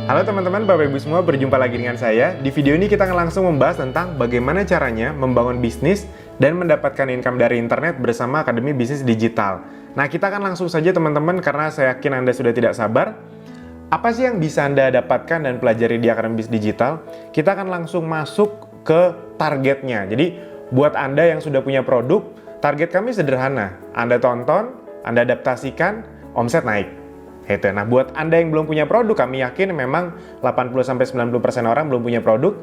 Halo teman-teman, Bapak Ibu semua, berjumpa lagi dengan saya. Di video ini kita akan langsung membahas tentang bagaimana caranya membangun bisnis dan mendapatkan income dari internet bersama Akademi Bisnis Digital. Nah, kita akan langsung saja teman-teman, karena saya yakin Anda sudah tidak sabar. Apa sih yang bisa Anda dapatkan dan pelajari di Akademi Bisnis Digital? Kita akan langsung masuk ke targetnya. Jadi, buat Anda yang sudah punya produk, target kami sederhana. Anda tonton, Anda adaptasikan, omset naik. Itu. Nah, buat Anda yang belum punya produk, kami yakin memang 80-90% orang belum punya produk.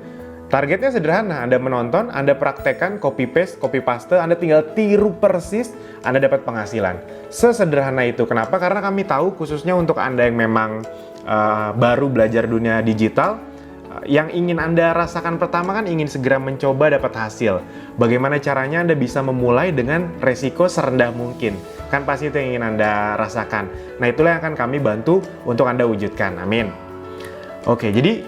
Targetnya sederhana, Anda menonton, Anda praktekkan, copy paste, Anda tinggal tiru persis, Anda dapat penghasilan. Sesederhana itu. Kenapa? Karena kami tahu khususnya untuk Anda yang memang baru belajar dunia digital, yang ingin Anda rasakan pertama kan ingin segera mencoba dapat hasil. Bagaimana caranya Anda bisa memulai dengan resiko serendah mungkin. Kan pasti itu yang ingin Anda rasakan. Nah, itulah yang akan kami bantu untuk Anda wujudkan. Amin. Oke, jadi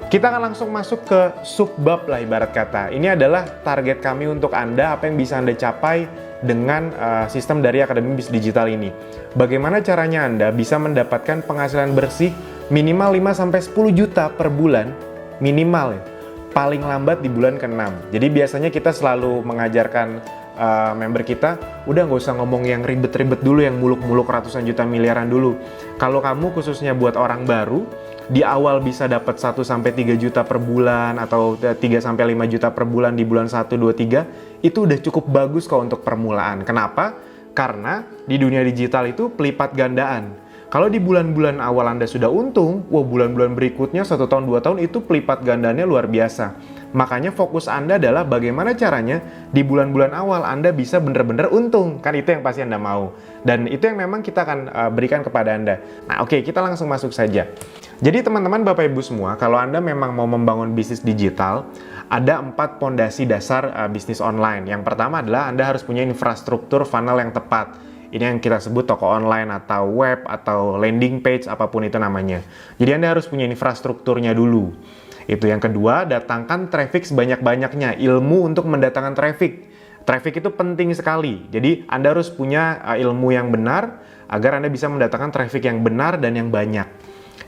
kita akan langsung masuk ke subbab lah ibarat kata. Ini adalah target kami untuk Anda, apa yang bisa Anda capai dengan sistem dari Akademi Bisnis Digital ini. Bagaimana caranya Anda bisa mendapatkan penghasilan bersih minimal 5-10 juta per bulan, minimal ya. Paling lambat di bulan ke-6. Jadi biasanya kita selalu mengajarkan member kita, udah nggak usah ngomong yang ribet-ribet dulu, yang muluk-muluk ratusan juta miliaran dulu. Kalau kamu khususnya buat orang baru, di awal bisa dapat 1-3 juta per bulan, atau 3-5 juta per bulan di bulan 1, 2, 3, itu udah cukup bagus kok untuk permulaan. Kenapa? Karena di dunia digital itu pelipat gandaan. Kalau di bulan-bulan awal Anda sudah untung, wah bulan-bulan berikutnya 1 tahun, 2 tahun itu pelipat gandanya luar biasa. Makanya fokus Anda adalah bagaimana caranya di bulan-bulan awal Anda bisa benar-benar untung. Kan itu yang pasti Anda mau. Dan itu yang memang kita akan berikan kepada Anda. Nah, oke, kita langsung masuk saja. Jadi teman-teman, Bapak Ibu semua, kalau Anda memang mau membangun bisnis digital, ada 4 pondasi dasar bisnis online. Yang pertama adalah Anda harus punya infrastruktur funnel yang tepat. Ini yang kita sebut toko online atau web atau landing page, apapun itu namanya. Jadi Anda harus punya infrastrukturnya dulu. Itu yang kedua, datangkan traffic sebanyak-banyaknya, ilmu untuk mendatangkan traffic. Traffic itu penting sekali. Jadi Anda harus punya ilmu yang benar agar Anda bisa mendatangkan traffic yang benar dan yang banyak.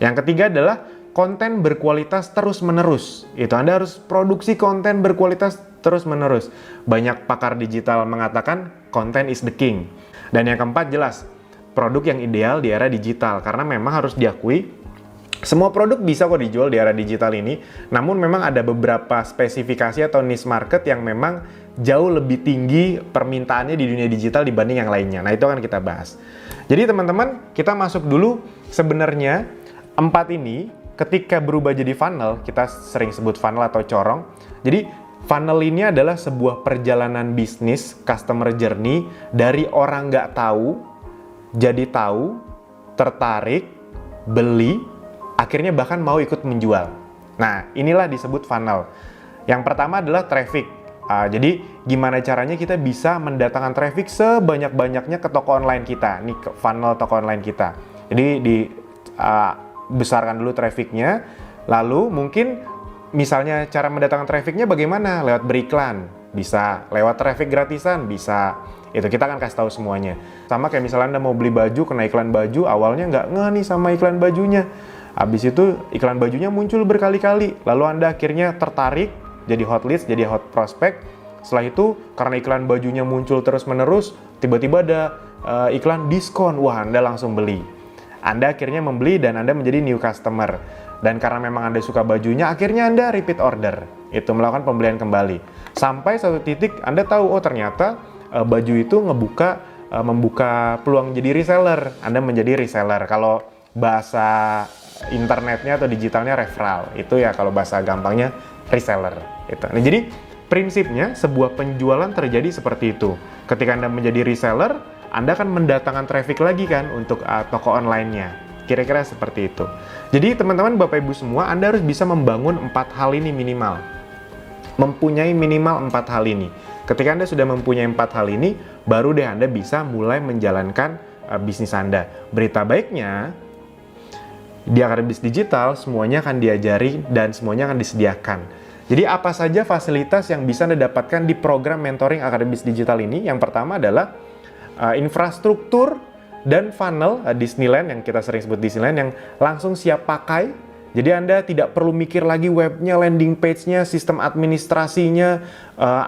Yang ketiga adalah konten berkualitas terus-menerus. Itu Anda harus produksi konten berkualitas terus-menerus. Banyak pakar digital mengatakan content is the king. Dan yang keempat jelas, produk yang ideal di era digital. Karena memang harus diakui, semua produk bisa kok dijual di era digital ini. Namun memang ada beberapa spesifikasi atau niche market yang memang jauh lebih tinggi permintaannya di dunia digital dibanding yang lainnya. Nah, itu akan kita bahas. Jadi teman-teman, kita masuk dulu. Sebenarnya 4 ini ketika berubah jadi funnel, kita sering sebut funnel atau corong. Jadi funnel ini adalah sebuah perjalanan bisnis, customer journey, dari orang nggak tahu, jadi tahu, tertarik, beli, akhirnya bahkan mau ikut menjual. Nah, inilah disebut funnel. Yang pertama adalah traffic. Jadi, gimana caranya kita bisa mendatangkan traffic sebanyak-banyaknya ke toko online kita. Ini ke funnel toko online kita. Jadi, besarkan dulu trafficnya. Lalu, mungkin misalnya cara mendatangkan trafficnya bagaimana? Lewat beriklan. Bisa. Lewat traffic gratisan. Bisa. Itu kita akan kasih tahu semuanya. Sama kayak misalnya Anda mau beli baju, kena iklan baju, awalnya nggak ngeh nih sama iklan bajunya. Habis itu iklan bajunya muncul berkali-kali, lalu Anda akhirnya tertarik, jadi hot leads, jadi hot prospect. Setelah itu, karena iklan bajunya muncul terus-menerus, tiba-tiba ada iklan diskon, wah Anda langsung beli. Anda akhirnya membeli dan Anda menjadi new customer. Dan karena memang Anda suka bajunya, akhirnya Anda repeat order, itu melakukan pembelian kembali. Sampai satu titik Anda tahu, oh ternyata baju itu membuka peluang jadi reseller. Anda menjadi reseller. Kalau bahasa internetnya atau digitalnya referral, itu ya kalau bahasa gampangnya reseller itu. Nah, jadi prinsipnya sebuah penjualan terjadi seperti itu. Ketika Anda menjadi reseller, Anda akan mendatangkan traffic lagi kan untuk toko online-nya. Kira-kira seperti itu. Jadi teman-teman, Bapak Ibu semua, Anda harus bisa membangun 4 hal ini minimal. Mempunyai minimal 4 hal ini. Ketika Anda sudah mempunyai 4 hal ini, baru deh Anda bisa mulai menjalankan bisnis Anda. Berita baiknya, di Akademi Bisnis Digital, semuanya akan diajari dan semuanya akan disediakan. Jadi apa saja fasilitas yang bisa Anda dapatkan di program mentoring Akademi Bisnis Digital ini? Yang pertama adalah infrastruktur dan funnel Disneyland, yang kita sering sebut Disneyland, yang langsung siap pakai Jadi Anda tidak perlu mikir lagi webnya, landing page-nya, sistem administrasinya,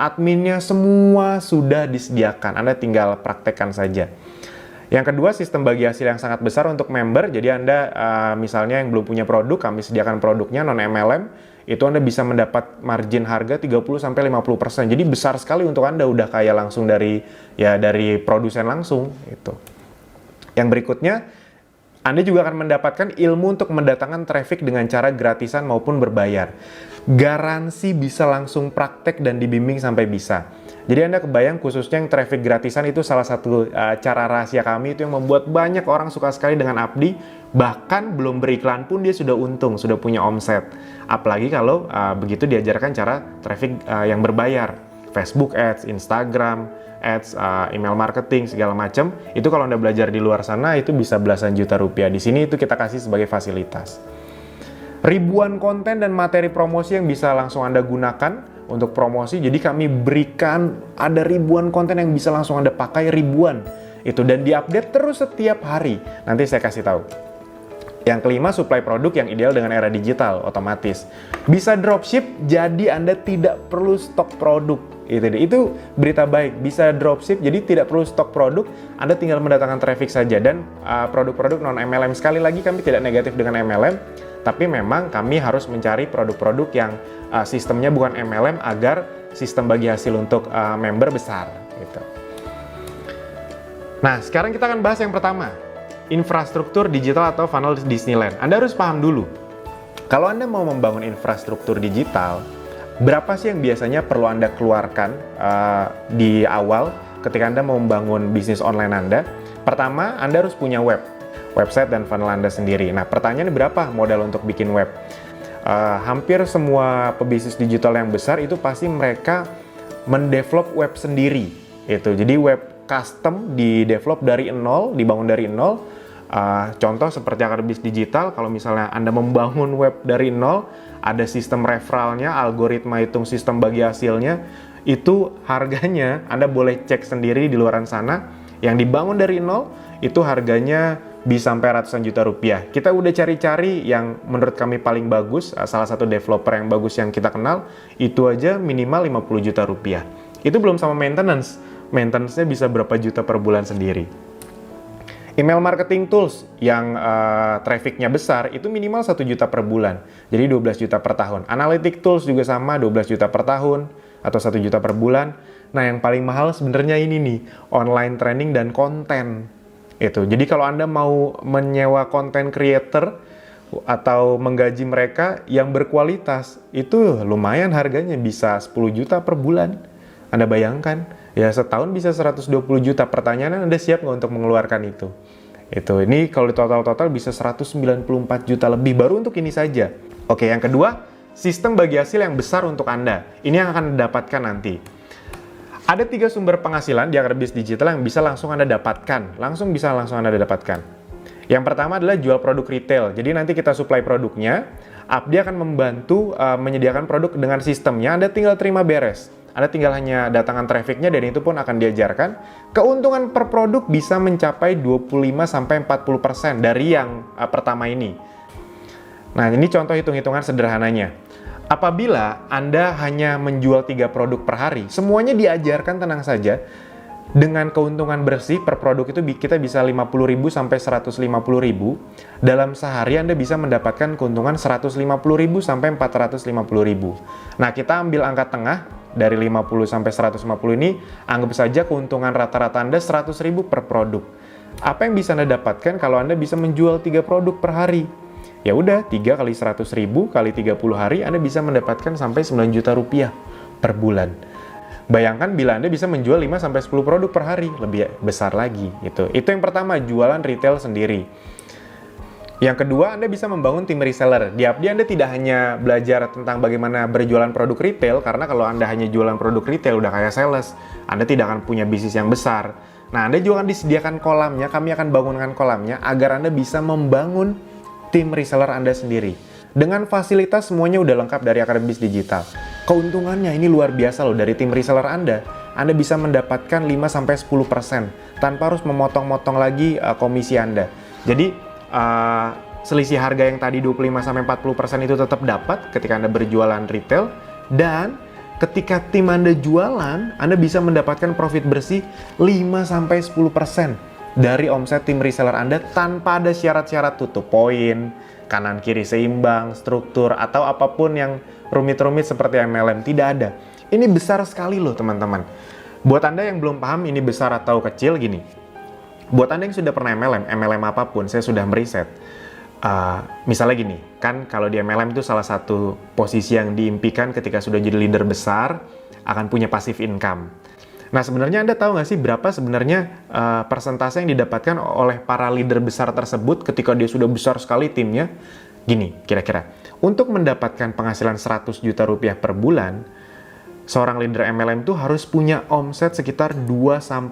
adminnya, semua sudah disediakan. Anda tinggal praktekkan saja. Yang kedua, sistem bagi hasil yang sangat besar untuk member. Jadi Anda misalnya yang belum punya produk, kami sediakan produknya non-MLM, itu Anda bisa mendapat margin harga 30-50%. Jadi besar sekali untuk Anda, udah kayak langsung dari produsen langsung itu. Yang berikutnya, Anda juga akan mendapatkan ilmu untuk mendatangkan traffic dengan cara gratisan maupun berbayar. Garansi bisa langsung praktek dan dibimbing sampai bisa. Jadi Anda kebayang khususnya yang traffic gratisan itu salah satu cara rahasia kami itu yang membuat banyak orang suka sekali dengan Apdi. Bahkan belum beriklan pun dia sudah untung, sudah punya omset. Apalagi kalau begitu diajarkan cara traffic yang berbayar. Facebook Ads, Instagram Ads, email marketing, segala macam. Itu kalau Anda belajar di luar sana itu bisa belasan juta rupiah. Di sini itu kita kasih sebagai fasilitas. Ribuan konten dan materi promosi yang bisa langsung Anda gunakan untuk promosi. Jadi kami berikan ada ribuan konten yang bisa langsung Anda pakai, ribuan. Itu dan diupdate terus setiap hari. Nanti saya kasih tahu. Yang kelima, supply produk yang ideal dengan era digital, otomatis. Bisa dropship, jadi Anda tidak perlu stok produk. Itu berita baik, bisa dropship, jadi tidak perlu stok produk, Anda tinggal mendatangkan traffic saja. Dan produk-produk non-MLM, sekali lagi kami tidak negatif dengan MLM, tapi memang kami harus mencari produk-produk yang sistemnya bukan MLM agar sistem bagi hasil untuk member besar. Gitu. Nah, sekarang kita akan bahas yang pertama, infrastruktur digital atau funnel Disneyland. Anda harus paham dulu, kalau Anda mau membangun infrastruktur digital, berapa sih yang biasanya perlu Anda keluarkan di awal ketika Anda mau membangun bisnis online Anda? Pertama, Anda harus punya website dan funnel Anda sendiri. Nah, pertanyaannya berapa modal untuk bikin web? Hampir semua pebisnis digital yang besar itu pasti mereka mendevelop web sendiri. Jadi web custom di-develop dari nol, dibangun dari nol. Contoh seperti Akademi Digital, kalau misalnya Anda membangun web dari nol, ada sistem referralnya, algoritma hitung sistem bagi hasilnya, itu harganya Anda boleh cek sendiri di luaran sana, yang dibangun dari nol, itu harganya bisa sampai ratusan juta rupiah. Kita udah cari-cari yang menurut kami paling bagus, salah satu developer yang bagus yang kita kenal, itu aja minimal 50 juta rupiah. Itu belum sama maintenance. Maintenance-nya bisa berapa juta per bulan sendiri. Email marketing tools yang traffic-nya besar itu minimal 1 juta per bulan. Jadi 12 juta per tahun. Analytic tools juga sama, 12 juta per tahun atau 1 juta per bulan. Nah, yang paling mahal sebenarnya ini nih, online training dan konten. Jadi kalau Anda mau menyewa content creator atau menggaji mereka yang berkualitas, itu lumayan harganya, bisa 10 juta per bulan. Anda bayangkan, ya setahun bisa 120 juta. Pertanyaannya, Anda siap nggak untuk mengeluarkan itu? Ini kalau di total-total bisa 194 juta lebih baru untuk ini saja. Oke, yang kedua, sistem bagi hasil yang besar untuk Anda. Ini yang akan Anda dapatkan nanti. Ada 3 sumber penghasilan di Akademi Digital yang bisa langsung Anda dapatkan. Langsung Anda dapatkan. Yang pertama adalah jual produk retail. Jadi nanti kita supply produknya, Apdi akan membantu menyediakan produk dengan sistemnya, Anda tinggal terima beres. Anda tinggal hanya datangkan trafficnya dan itu pun akan diajarkan. Keuntungan per produk bisa mencapai 25-40% dari yang pertama ini. Nah, ini contoh hitung-hitungan sederhananya. Apabila Anda hanya menjual 3 produk per hari, semuanya diajarkan, tenang saja. Dengan keuntungan bersih per produk itu kita bisa 50.000 sampai 150.000. Dalam sehari Anda bisa mendapatkan keuntungan 150.000 sampai 450.000. Nah, kita ambil angka tengah dari 50 sampai 150 ini, anggap saja keuntungan rata-rata Anda 100.000 per produk. Apa yang bisa Anda dapatkan kalau Anda bisa menjual 3 produk per hari? Ya udah, 3 kali 100.000 kali 30 hari Anda bisa mendapatkan sampai 9 juta rupiah per bulan. Bayangkan bila Anda bisa menjual 5-10 produk per hari, lebih besar lagi. Itu yang pertama, jualan retail sendiri. Yang kedua, Anda bisa membangun tim reseller. Di Apdi Anda tidak hanya belajar tentang bagaimana berjualan produk retail, karena kalau Anda hanya jualan produk retail, udah kayak sales, Anda tidak akan punya bisnis yang besar. Nah, Anda juga akan disediakan kolamnya, kami akan bangunkan kolamnya, agar Anda bisa membangun tim reseller Anda sendiri. Dengan fasilitas semuanya udah lengkap dari Akademi Digital. Keuntungannya ini luar biasa loh, dari tim reseller Anda bisa mendapatkan 5-10% tanpa harus memotong-motong lagi komisi Anda. Jadi selisih harga yang tadi 25-40% itu tetap dapat ketika Anda berjualan retail, dan ketika tim Anda jualan, Anda bisa mendapatkan profit bersih 5-10% dari omset tim reseller Anda tanpa ada syarat-syarat tutup poin, kanan kiri seimbang, struktur, atau apapun yang rumit-rumit seperti MLM. Tidak ada. Ini besar sekali loh teman-teman. Buat Anda yang belum paham ini besar atau kecil, gini. Buat Anda yang sudah pernah MLM apapun, saya sudah meriset. Misalnya gini, kan kalau di MLM itu salah satu posisi yang diimpikan ketika sudah jadi leader besar, akan punya passive income. Nah sebenarnya Anda tahu nggak sih berapa sebenarnya persentase yang didapatkan oleh para leader besar tersebut ketika dia sudah besar sekali timnya? Gini, kira-kira, untuk mendapatkan penghasilan 100 juta rupiah per bulan, seorang leader MLM itu harus punya omset sekitar 2-5%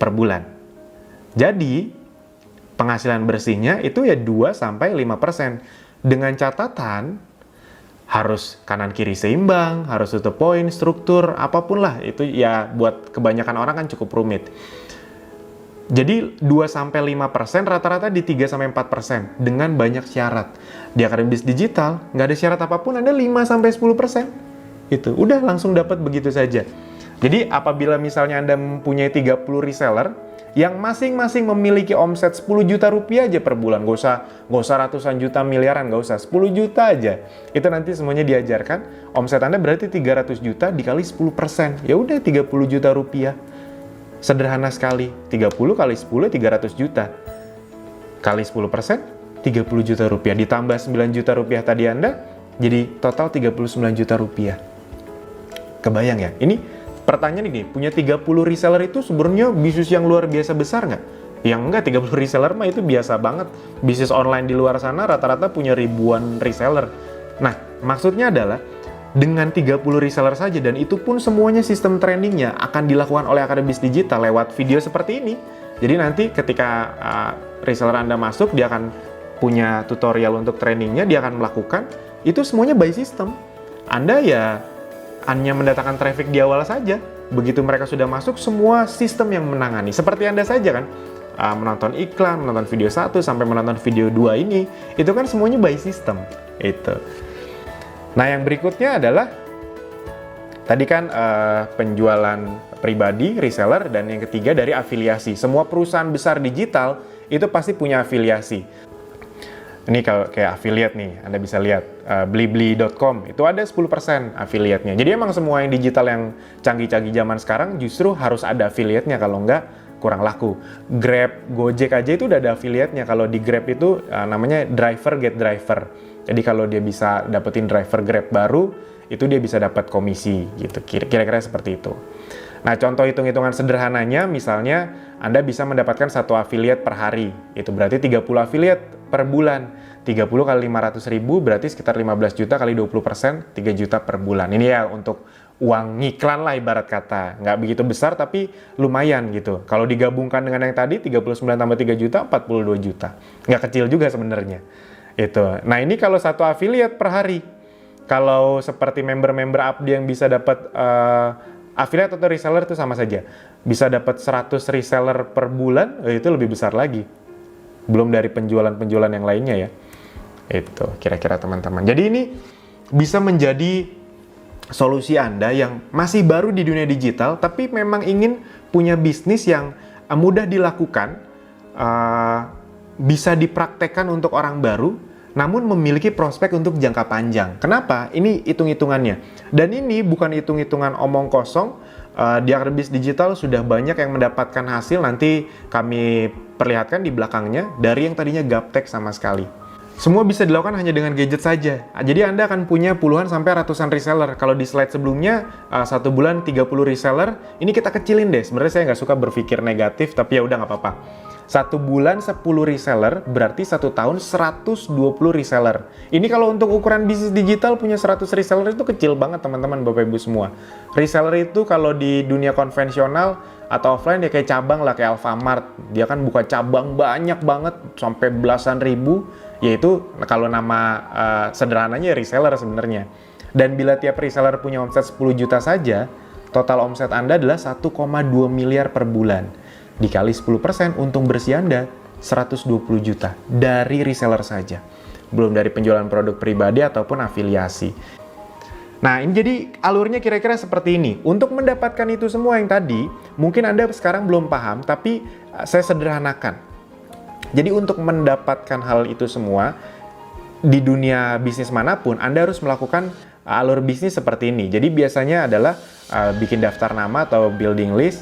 per bulan. Jadi penghasilan bersihnya itu ya 2-5%. Dengan catatan harus kanan kiri seimbang, harus tutup poin, struktur, apapun lah. Itu ya buat kebanyakan orang kan cukup rumit. Jadi 2-5%, rata-rata di 3-4% dengan banyak syarat. Di Akademi Bisnis Digital nggak ada syarat apapun, ada 5-10%. Itu udah langsung dapat begitu saja. Jadi apabila misalnya Anda mempunyai 30 reseller yang masing-masing memiliki omset 10 juta rupiah aja per bulan, gak usah ratusan juta, miliaran, gak usah, 10 juta aja. Itu nanti semuanya diajarkan, omset Anda berarti 300 juta dikali 10%. Ya udah 30 juta rupiah. Sederhana sekali, 30 kali 10, 300 juta. Kali 10%, 30 juta rupiah. Ditambah 9 juta rupiah tadi Anda, jadi total 39 juta rupiah. Kebayang ya? Ini pertanyaan ini, punya 30 reseller itu sebenarnya bisnis yang luar biasa besar nggak? Yang enggak, 30 reseller mah itu biasa banget. Bisnis online di luar sana rata-rata punya ribuan reseller. Nah, maksudnya adalah dengan 30 reseller saja, dan itu pun semuanya sistem trainingnya akan dilakukan oleh Akademi Bisnis Digital lewat video seperti ini. Jadi nanti ketika reseller Anda masuk, dia akan punya tutorial untuk trainingnya, dia akan melakukan. Itu semuanya by system. Anda ya hanya mendatangkan traffic di awal saja. Begitu mereka sudah masuk, semua sistem yang menangani. Seperti Anda saja kan, menonton iklan, menonton video 1 sampai menonton video 2 ini, itu kan semuanya by system. Itu. Nah yang berikutnya adalah, tadi kan penjualan pribadi, reseller, dan yang ketiga dari afiliasi. Semua perusahaan besar digital itu pasti punya afiliasi. Ini kalau kayak affiliate nih, Anda bisa lihat blibli.com itu ada 10% affiliate-nya. Jadi emang semua yang digital yang canggih-canggih zaman sekarang justru harus ada affiliate-nya, kalau enggak kurang laku. Grab, Gojek aja itu udah ada affiliate-nya. Kalau di Grab itu namanya driver get driver. Jadi kalau dia bisa dapetin driver Grab baru, itu dia bisa dapat komisi gitu. Kira-kira seperti itu. Nah, contoh hitung-hitungan sederhananya, misalnya Anda bisa mendapatkan satu affiliate per hari. Itu berarti 30 affiliate per bulan. 30 kali 500 ribu berarti sekitar 15 juta kali 20%, 3 juta per bulan. Ini ya untuk uang ngiklan lah ibarat kata. Nggak begitu besar tapi lumayan gitu. Kalau digabungkan dengan yang tadi, 39 tambah 3 juta, 42 juta. Nggak kecil juga sebenarnya. Itu. Nah, ini kalau satu affiliate per hari. Kalau seperti member-member Abdi yang bisa dapat affiliate atau reseller itu sama saja. Bisa dapat 100 reseller per bulan, itu lebih besar lagi. Belum dari penjualan-penjualan yang lainnya ya. Itu kira-kira teman-teman. Jadi ini bisa menjadi solusi Anda yang masih baru di dunia digital, tapi memang ingin punya bisnis yang mudah dilakukan, bisa dipraktekkan untuk orang baru, namun memiliki prospek untuk jangka panjang. Kenapa? Ini hitung-hitungannya. Dan ini bukan hitung-hitungan omong kosong. Di Akademi Bisnis Digital sudah banyak yang mendapatkan hasil, nanti kami perlihatkan di belakangnya, dari yang tadinya gaptek sama sekali. Semua bisa dilakukan hanya dengan gadget saja. Jadi Anda akan punya puluhan sampai ratusan reseller. Kalau di slide sebelumnya, satu bulan 30 reseller, ini kita kecilin deh. Sebenarnya saya nggak suka berpikir negatif, tapi ya udah nggak apa-apa. Satu bulan 10 reseller, berarti satu tahun 120 reseller. Ini kalau untuk ukuran bisnis digital punya 100 reseller itu kecil banget teman-teman, Bapak Ibu semua. Reseller itu kalau di dunia konvensional atau offline ya kayak cabang lah, kayak Alfamart. Dia kan buka cabang banyak banget, sampai belasan ribu. Yaitu kalau nama sederhananya reseller sebenarnya. Dan bila tiap reseller punya omset 10 juta saja, total omset Anda adalah 1,2 miliar per bulan. Dikali 10%, untung bersih Anda 120 juta dari reseller saja. Belum dari penjualan produk pribadi ataupun afiliasi. Nah, ini jadi alurnya kira-kira seperti ini. Untuk mendapatkan itu semua yang tadi, mungkin Anda sekarang belum paham, tapi saya sederhanakan. Jadi untuk mendapatkan hal itu semua, di dunia bisnis manapun, Anda harus melakukan alur bisnis seperti ini. Jadi biasanya adalah bikin daftar nama atau building list,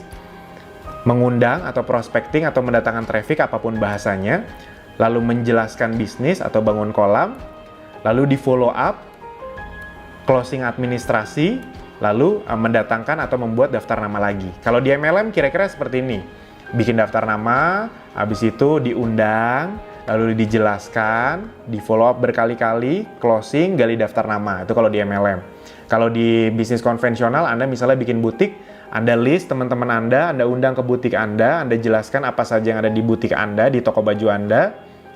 mengundang atau prospecting atau mendatangkan traffic apapun bahasanya, lalu menjelaskan bisnis atau bangun kolam, lalu di follow up, closing administrasi, lalu mendatangkan atau membuat daftar nama lagi. Kalau di MLM kira-kira seperti ini. Bikin daftar nama, habis itu diundang, lalu dijelaskan, di follow up berkali-kali, closing, gali daftar nama. Itu kalau di MLM. Kalau di bisnis konvensional, Anda misalnya bikin butik, Anda list teman-teman Anda undang ke butik Anda jelaskan apa saja yang ada di butik Anda, di toko baju Anda.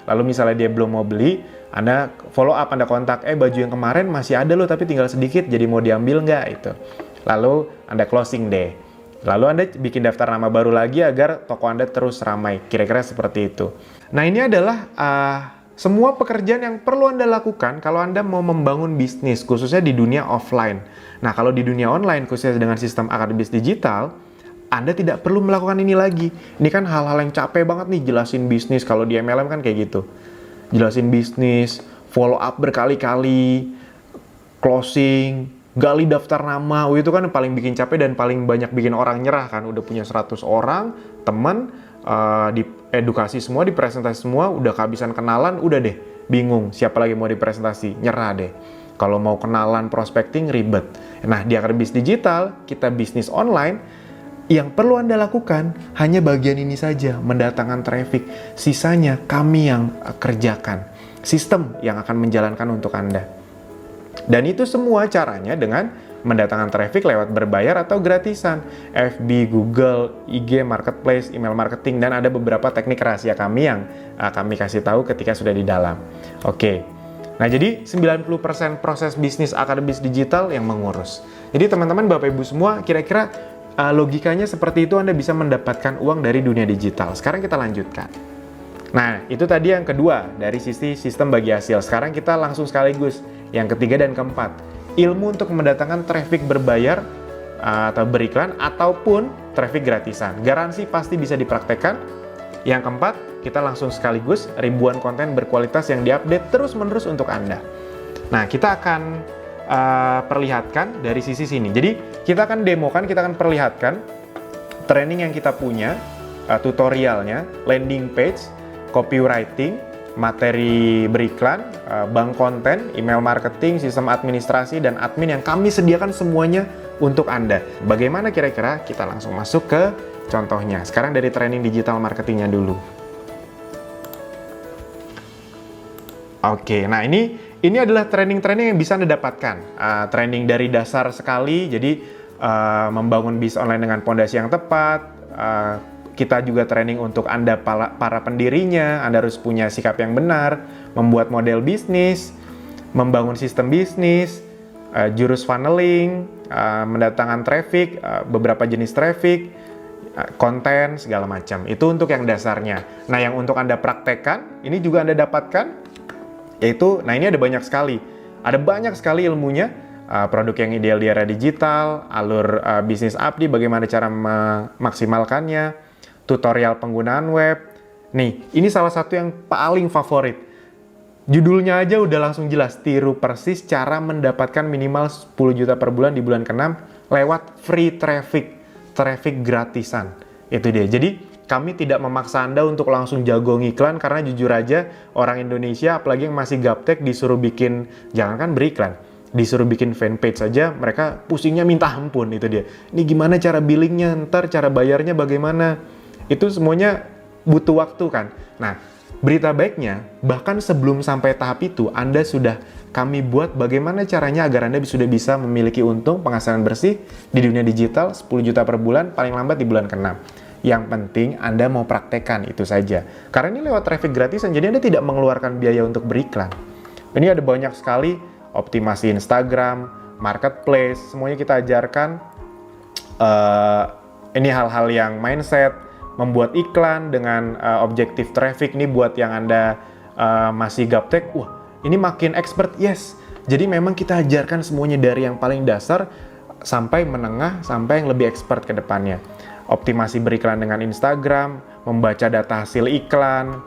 Lalu misalnya dia belum mau beli, Anda follow up, Anda kontak, baju yang kemarin masih ada loh tapi tinggal sedikit, jadi mau diambil nggak itu. Lalu Anda closing deh. Lalu Anda bikin daftar nama baru lagi agar toko Anda terus ramai. Kira-kira seperti itu. Nah, ini adalah semua pekerjaan yang perlu Anda lakukan kalau Anda mau membangun bisnis, khususnya di dunia offline. Nah, kalau di dunia online, khususnya dengan sistem akademis digital, Anda tidak perlu melakukan ini lagi. Ini kan hal-hal yang capek banget nih, jelasin bisnis. Kalau di MLM kan kayak gitu. Jelasin bisnis, follow up berkali-kali, closing, gali daftar nama, itu kan paling bikin capek dan paling banyak bikin orang nyerah kan. Udah punya 100 orang, teman, di edukasi semua, di presentasi semua, udah kehabisan kenalan, udah deh, bingung siapa lagi mau dipresentasi, nyerah deh. Kalau mau kenalan, prospecting, ribet. Nah, di akademis digital, kita bisnis online, yang perlu Anda lakukan hanya bagian ini saja, mendatangkan traffic. Sisanya kami yang kerjakan. Sistem yang akan menjalankan untuk Anda. Dan itu semua caranya dengan mendatangkan traffic lewat berbayar atau gratisan. FB, Google, IG, Marketplace, email marketing, dan ada beberapa teknik rahasia kami yang kami kasih tahu ketika sudah di dalam. Oke. Nah, jadi 90% proses bisnis akademis digital yang mengurus. Jadi teman-teman, Bapak Ibu semua, kira-kira logikanya seperti itu Anda bisa mendapatkan uang dari dunia digital. Sekarang kita lanjutkan. Nah, itu tadi yang kedua dari sisi sistem bagi hasil. Sekarang kita langsung sekaligus yang ketiga dan keempat. Ilmu untuk mendatangkan traffic berbayar atau beriklan ataupun traffic gratisan. Garansi pasti bisa dipraktekkan. Yang keempat, kita langsung sekaligus ribuan konten berkualitas yang diupdate terus-menerus untuk Anda. Nah, kita akan perlihatkan dari sisi sini. Jadi, kita akan demokan, kita akan perlihatkan training yang kita punya, tutorialnya, landing page, copywriting, materi beriklan, bank konten, email marketing, sistem administrasi, dan admin yang kami sediakan semuanya untuk Anda. Bagaimana kira-kira? Kita langsung masuk ke contohnya. Sekarang dari training digital marketingnya dulu. Oke, nah ini adalah training-training yang bisa Anda dapatkan. Training dari dasar sekali, jadi membangun bisnis online dengan pondasi yang tepat. Kita juga training untuk Anda para pendirinya. Anda harus punya sikap yang benar, membuat model bisnis, membangun sistem bisnis, jurus funneling, mendatangkan traffic, beberapa jenis traffic, konten, segala macam. Itu untuk yang dasarnya. Nah, yang untuk Anda praktekkan, ini juga Anda dapatkan, yaitu, nah ini ada banyak sekali. Ada banyak sekali ilmunya, produk yang ideal di era digital, alur bisnis abdi, bagaimana cara memaksimalkannya, tutorial penggunaan web. Nih, ini salah satu yang paling favorit. Judulnya aja udah langsung jelas, tiru persis cara mendapatkan minimal 10 juta per bulan di bulan ke-6 lewat free traffic gratisan. Itu dia. Jadi, kami tidak memaksa Anda untuk langsung jago ngiklan, karena jujur aja orang Indonesia, apalagi yang masih gaptek, disuruh bikin, jangankan beriklan, disuruh bikin fanpage saja, mereka pusingnya minta ampun. Itu dia. Ini gimana cara billingnya, ntar cara bayarnya bagaimana? Itu semuanya butuh waktu kan. Nah, berita baiknya, bahkan sebelum sampai tahap itu, Anda sudah kami buat bagaimana caranya agar Anda sudah bisa memiliki untung penghasilan bersih di dunia digital 10 juta per bulan, paling lambat di bulan ke-6. Yang penting Anda mau praktekkan, itu saja. Karena ini lewat traffic gratisan, jadi Anda tidak mengeluarkan biaya untuk beriklan. Ini ada banyak sekali, optimasi Instagram, marketplace, semuanya kita ajarkan. Ini hal-hal yang mindset, membuat iklan dengan objektif traffic nih buat yang Anda masih gaptek, wah ini makin expert, yes. Jadi memang kita ajarkan semuanya dari yang paling dasar sampai menengah, sampai yang lebih expert ke depannya. Optimasi beriklan dengan Instagram, membaca data hasil iklan,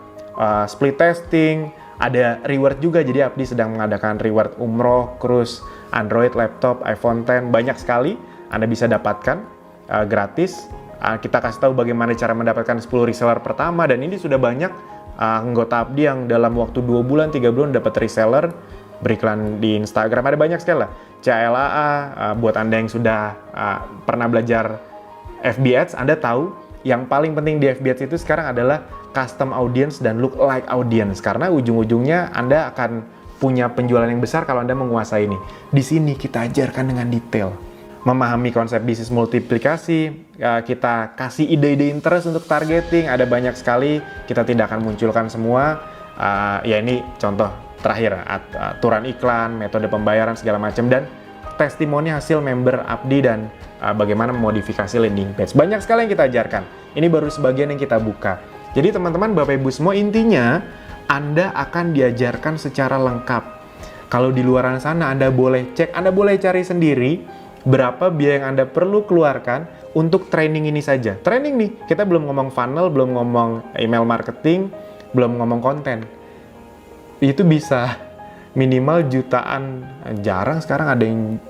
split testing, ada reward juga. Jadi Apdi sedang mengadakan reward umroh, cruise, Android, laptop, iPhone X, banyak sekali Anda bisa dapatkan gratis. Kita kasih tahu bagaimana cara mendapatkan 10 reseller pertama, dan ini sudah banyak anggota Apdi yang dalam waktu 2 bulan, 3 bulan dapat reseller beriklan di Instagram. Ada banyak sekali lah. CLAA, buat Anda yang sudah pernah belajar FB Ads, Anda tahu yang paling penting di FB Ads itu sekarang adalah custom audience dan look like audience, karena ujung-ujungnya Anda akan punya penjualan yang besar kalau Anda menguasai ini. Di sini kita ajarkan dengan detail. Memahami konsep bisnis multiplikasi, kita kasih ide-ide interest untuk targeting, ada banyak sekali, kita tidak akan munculkan semua. Ya ini contoh terakhir, aturan iklan, metode pembayaran segala macam, dan testimoni hasil member Apdi dan bagaimana memodifikasi landing page. Banyak sekali yang kita ajarkan. Ini baru sebagian yang kita buka. Jadi teman-teman, Bapak Ibu semua, intinya Anda akan diajarkan secara lengkap. Kalau di luar sana Anda boleh cek, Anda boleh cari sendiri berapa biaya yang Anda perlu keluarkan untuk training ini saja. Training nih, kita belum ngomong funnel, belum ngomong email marketing, belum ngomong konten. Itu bisa minimal jutaan. Jarang sekarang ada yang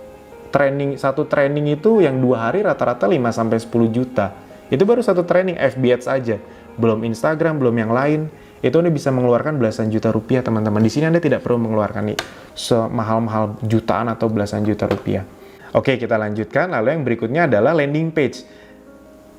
training, satu training itu yang 2 hari rata-rata 5-10 juta. Itu baru satu training FB Ads aja. Belum Instagram, belum yang lain. Itu Anda bisa mengeluarkan belasan juta rupiah, teman-teman. Di sini Anda tidak perlu mengeluarkan nih semahal-mahal jutaan atau belasan juta rupiah. Oke, kita lanjutkan. Lalu yang berikutnya adalah landing page.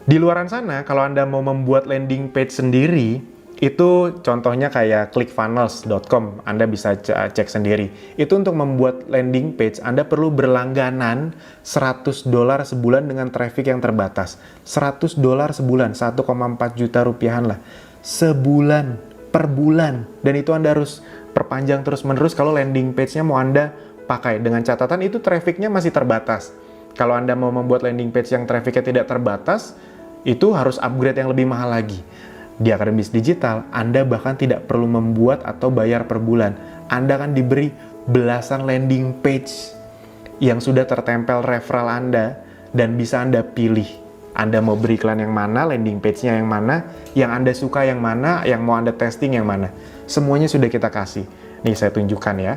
Di luaran sana, kalau Anda mau membuat landing page sendiri, itu contohnya kayak clickfunnels.com, Anda bisa cek sendiri. Itu untuk membuat landing page, Anda perlu berlangganan $100 sebulan dengan traffic yang terbatas. $100 sebulan, 1,4 juta rupiahan lah. Sebulan, per bulan. Dan itu Anda harus perpanjang terus-menerus kalau landing page-nya mau Anda pakai. Dengan catatan itu traffic-nya masih terbatas. Kalau Anda mau membuat landing page yang traffic-nya tidak terbatas, itu harus upgrade yang lebih mahal lagi. Di Akademi Bisnis Digital, Anda bahkan tidak perlu membuat atau bayar per bulan. Anda akan diberi belasan landing page yang sudah tertempel referral Anda, dan bisa Anda pilih. Anda mau beriklan yang mana, landing page-nya yang mana, yang Anda suka yang mana, yang mau Anda testing yang mana. Semuanya sudah kita kasih. Nih saya tunjukkan ya.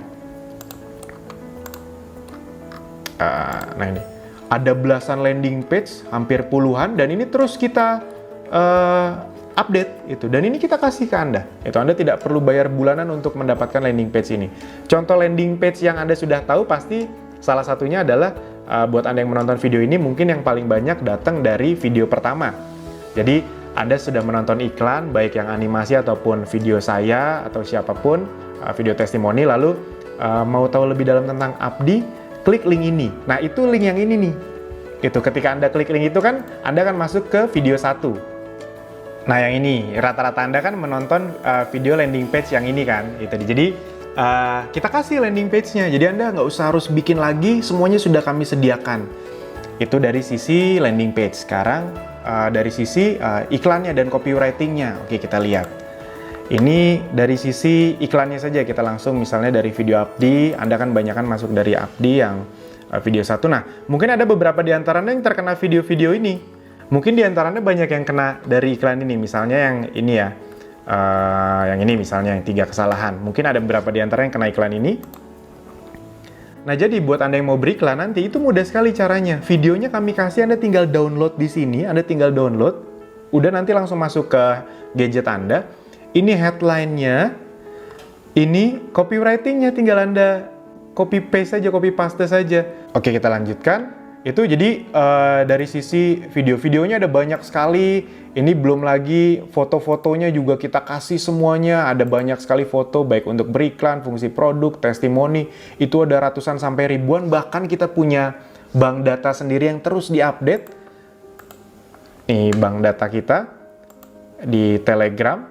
Nah ini, ada belasan landing page, hampir puluhan, dan ini terus kita update itu, dan ini kita kasih ke Anda. Itu Anda tidak perlu bayar bulanan untuk mendapatkan landing page ini. Contoh landing page yang Anda sudah tahu pasti salah satunya adalah buat Anda yang menonton video ini mungkin yang paling banyak datang dari video pertama. Jadi Anda sudah menonton iklan baik yang animasi ataupun video saya atau siapapun, video testimoni, lalu mau tahu lebih dalam tentang Apdi, klik link ini. Nah, itu link yang ini nih. Itu ketika Anda klik link itu kan Anda akan masuk ke video 1. Nah, yang ini, rata-rata Anda kan menonton video landing page yang ini kan, gitu. Jadi, kita kasih landing page-nya. Jadi, Anda nggak usah harus bikin lagi, semuanya sudah kami sediakan. Itu dari sisi landing page. Sekarang, dari sisi iklannya dan copywriting-nya. Oke, kita lihat. Ini dari sisi iklannya saja, kita langsung misalnya dari video Apdi, Anda kan banyak kan masuk dari Apdi yang video 1. Nah, mungkin ada beberapa di antaranya yang terkena video-video ini. Mungkin di antaranya banyak yang kena dari iklan ini, misalnya yang ini ya, yang ini misalnya, yang 3 kesalahan. Mungkin ada beberapa di antara yang kena iklan ini. Nah, jadi buat Anda yang mau beriklan nanti, itu mudah sekali caranya. Videonya kami kasih, Anda tinggal download di sini, Anda tinggal download, udah nanti langsung masuk ke gadget Anda. Ini headline-nya, ini copywriting-nya, tinggal Anda copy paste saja, copy paste saja. Oke, kita lanjutkan. Itu jadi dari sisi video-videonya ada banyak sekali. Ini belum lagi foto-fotonya juga kita kasih semuanya. Ada banyak sekali foto baik untuk beriklan, fungsi produk, testimoni. Itu ada ratusan sampai ribuan. Bahkan kita punya bank data sendiri yang terus diupdate. Nih bank data kita di Telegram.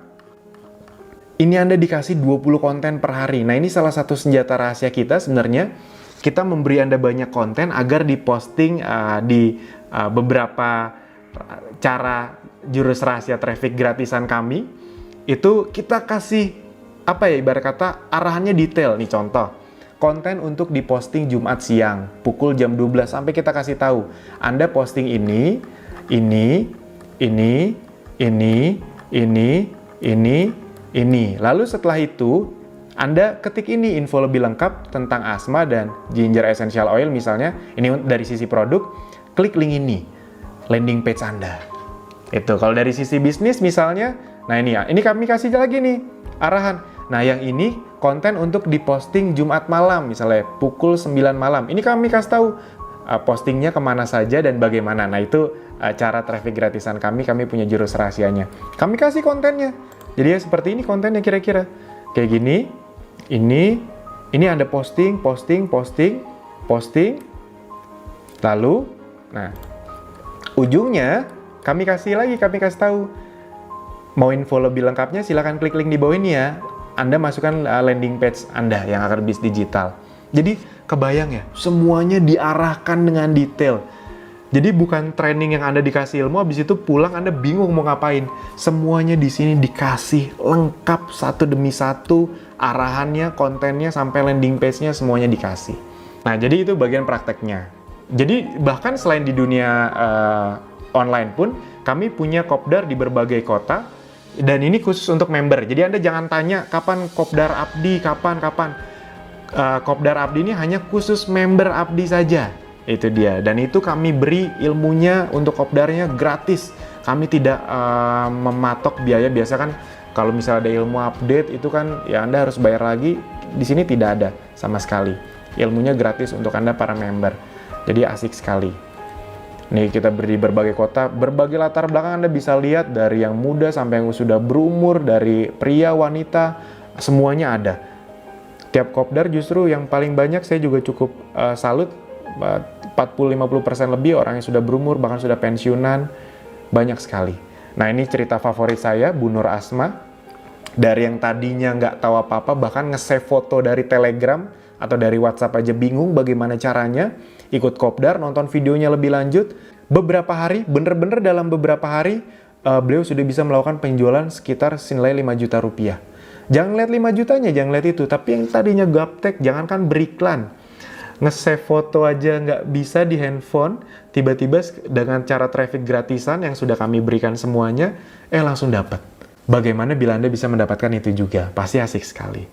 Ini Anda dikasih 20 konten per hari. Nah, ini salah satu senjata rahasia kita sebenarnya. Kita memberi Anda banyak konten agar diposting di beberapa cara jurus rahasia traffic gratisan kami, itu kita kasih, apa ya, ibarat kata arahannya detail. Nih contoh, konten untuk diposting Jumat siang, pukul jam 12, sampai kita kasih tahu, Anda posting ini, ini. Lalu setelah itu, Anda ketik ini info lebih lengkap tentang asma dan ginger essential oil misalnya, ini dari sisi produk, klik link ini, landing page Anda. Itu kalau dari sisi bisnis misalnya, nah ini ya, ini kami kasih lagi nih arahan. Nah yang ini konten untuk diposting Jumat malam, misalnya pukul 9 malam. Ini kami kasih tahu postingnya kemana saja dan bagaimana. Nah itu cara traffic gratisan kami punya jurus rahasianya. Kami kasih kontennya. Jadi ya seperti ini kontennya kira-kira. Kayak gini, ini Anda posting. Lalu, nah ujungnya kami kasih tahu. Mau info lebih lengkapnya silahkan klik link di bawah ini ya. Anda masukkan landing page Anda yang akan bis digital. Jadi kebayang ya, semuanya diarahkan dengan detail. Jadi bukan training yang Anda dikasih ilmu, habis itu pulang Anda bingung mau ngapain. Semuanya di sini dikasih lengkap satu demi satu, arahannya, kontennya, sampai landing page-nya semuanya dikasih. Nah, jadi itu bagian prakteknya. Jadi bahkan selain di dunia online pun, kami punya kopdar di berbagai kota, dan ini khusus untuk member. Jadi Anda jangan tanya kapan kopdar Abdi, kapan. Kopdar Abdi ini hanya khusus member Abdi saja. Itu dia, dan itu kami beri ilmunya untuk kopdarnya gratis. Kami tidak mematok biaya. Biasa kan kalau misalnya ada ilmu update itu kan ya Anda harus bayar lagi. Di sini tidak ada sama sekali. Ilmunya gratis untuk Anda para member. Jadi asik sekali. Nih kita beri berbagai kota, berbagai latar belakang. Anda bisa lihat dari yang muda sampai yang sudah berumur, dari pria, wanita, semuanya ada. Tiap kopdar justru yang paling banyak saya juga cukup salut, 40-50% lebih orang yang sudah berumur, bahkan sudah pensiunan, banyak sekali. Nah ini cerita favorit saya, Bu Nur Asma. Dari yang tadinya nggak tahu apa-apa, bahkan nge-save foto dari Telegram atau dari WhatsApp aja bingung bagaimana caranya, ikut kopdar, nonton videonya lebih lanjut. Beberapa hari, bener-bener dalam beberapa hari, beliau sudah bisa melakukan penjualan sekitar senilai 5 juta rupiah. Jangan lihat 5 jutanya, jangan lihat itu. Tapi yang tadinya gaptek, jangankan beriklan, nge-save foto aja nggak bisa di handphone, tiba-tiba dengan cara traffic gratisan yang sudah kami berikan semuanya, langsung dapat. Bagaimana bila Anda bisa mendapatkan itu juga? Pasti asik sekali.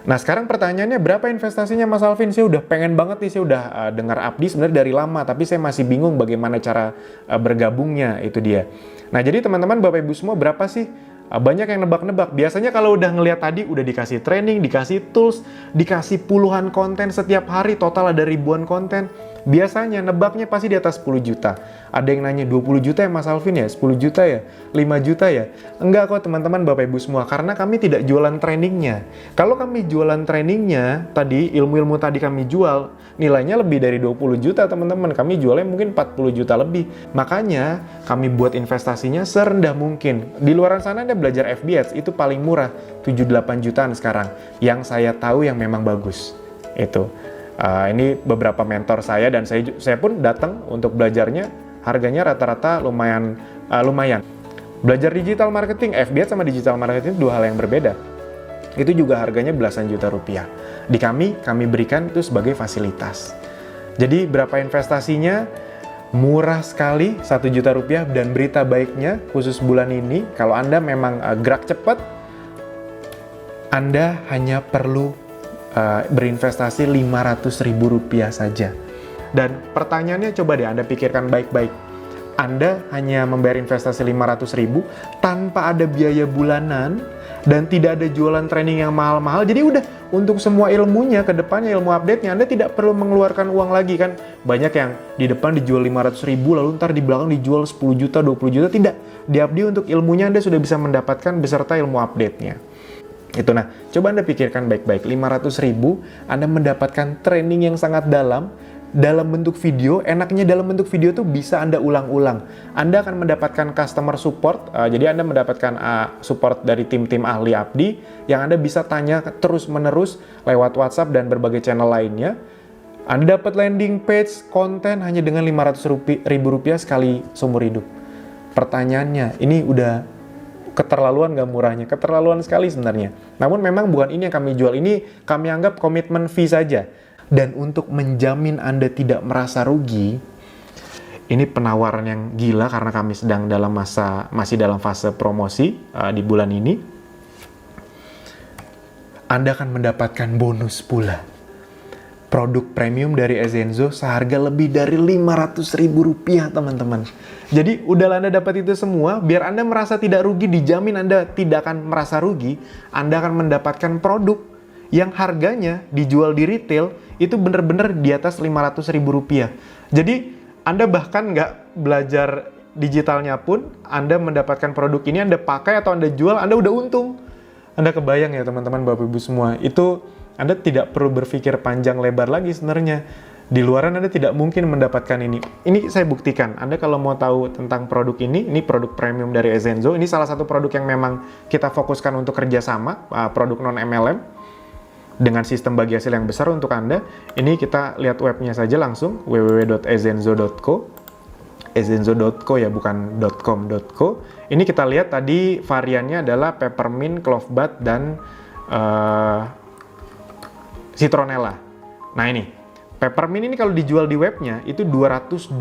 Nah sekarang pertanyaannya, berapa investasinya Mas Alvin? Saya udah pengen banget nih, saya udah dengar Abdi sebenarnya dari lama, tapi saya masih bingung bagaimana cara bergabungnya, itu dia. Nah jadi teman-teman, Bapak Ibu semua, berapa sih? Banyak yang nebak-nebak. Biasanya kalau udah ngelihat tadi, udah dikasih training, dikasih tools, dikasih puluhan konten setiap hari, total ada ribuan konten. Biasanya nebaknya pasti di atas 10 juta. Ada yang nanya 20 juta ya Mas Alvin ya? 10 juta ya? 5 juta ya? Enggak kok teman-teman, Bapak Ibu semua. Karena kami tidak jualan trainingnya. Kalau kami jualan trainingnya, tadi ilmu-ilmu tadi kami jual, nilainya lebih dari 20 juta teman-teman. Kami jualnya mungkin 40 juta lebih. Makanya kami buat investasinya serendah mungkin. Di luar sana Anda belajar FB Ads, itu paling murah. 7-8 jutaan sekarang. Yang saya tahu yang memang bagus. Itu. Ini beberapa mentor saya dan saya pun datang untuk belajarnya. Harganya rata-rata lumayan. Belajar digital marketing, FB Ads sama digital marketing dua hal yang berbeda. Itu juga harganya belasan juta rupiah. Di kami berikan itu sebagai fasilitas. Jadi berapa investasinya? Murah sekali, 1 juta rupiah. Dan berita baiknya khusus bulan ini, kalau Anda memang gerak cepat, Anda hanya perlu berinvestasi Rp500.000 saja. Dan pertanyaannya coba deh Anda pikirkan baik-baik. Anda hanya membayar investasi Rp500.000 tanpa ada biaya bulanan dan tidak ada jualan training yang mahal-mahal. Jadi udah, untuk semua ilmunya ke depannya, ilmu update-nya, Anda tidak perlu mengeluarkan uang lagi kan. Banyak yang di depan dijual Rp500.000 lalu ntar di belakang dijual 10 juta, 20 juta. Tidak. Di Abdi untuk ilmunya Anda sudah bisa mendapatkan beserta ilmu update-nya. Itu, nah, coba Anda pikirkan baik-baik, 500.000 Anda mendapatkan training yang sangat dalam bentuk video. Enaknya dalam bentuk video tuh bisa Anda ulang-ulang. Anda akan mendapatkan customer support, jadi Anda mendapatkan support dari tim-tim ahli Abdi yang Anda bisa tanya terus-menerus lewat WhatsApp dan berbagai channel lainnya. Anda dapat landing page, konten hanya dengan Rp500.000 sekali seumur hidup. Pertanyaannya, ini udah keterlaluan nggak murahnya? Keterlaluan sekali sebenarnya. Namun memang bukan ini yang kami jual, ini kami anggap komitmen fee saja. Dan untuk menjamin Anda tidak merasa rugi, ini penawaran yang gila karena kami sedang masih dalam fase promosi di bulan ini. Anda akan mendapatkan bonus pula. Produk premium dari Ezenzo seharga lebih dari Rp500.000, teman-teman. Jadi, udah Anda dapat itu semua, biar Anda merasa tidak rugi, dijamin Anda tidak akan merasa rugi, Anda akan mendapatkan produk yang harganya dijual di retail itu bener-bener di atas Rp500.000. Jadi, Anda bahkan nggak belajar digitalnya pun, Anda mendapatkan produk ini, Anda pakai atau Anda jual, Anda udah untung. Anda kebayang ya teman-teman, Bapak Ibu semua, itu Anda tidak perlu berpikir panjang lebar lagi sebenarnya. Di luaran Anda tidak mungkin mendapatkan ini. Ini saya buktikan. Anda kalau mau tahu tentang produk ini produk premium dari Ezenzo. Ini salah satu produk yang memang kita fokuskan untuk kerjasama, produk non-MLM, dengan sistem bagi hasil yang besar untuk Anda. Ini kita lihat webnya saja langsung, www.ezenzo.co. Ezenzo.co ya, bukan .com.co. Ini kita lihat tadi variannya adalah peppermint, clove bud, dan citronella. Nah ini, peppermint ini kalau dijual di webnya itu 225.000.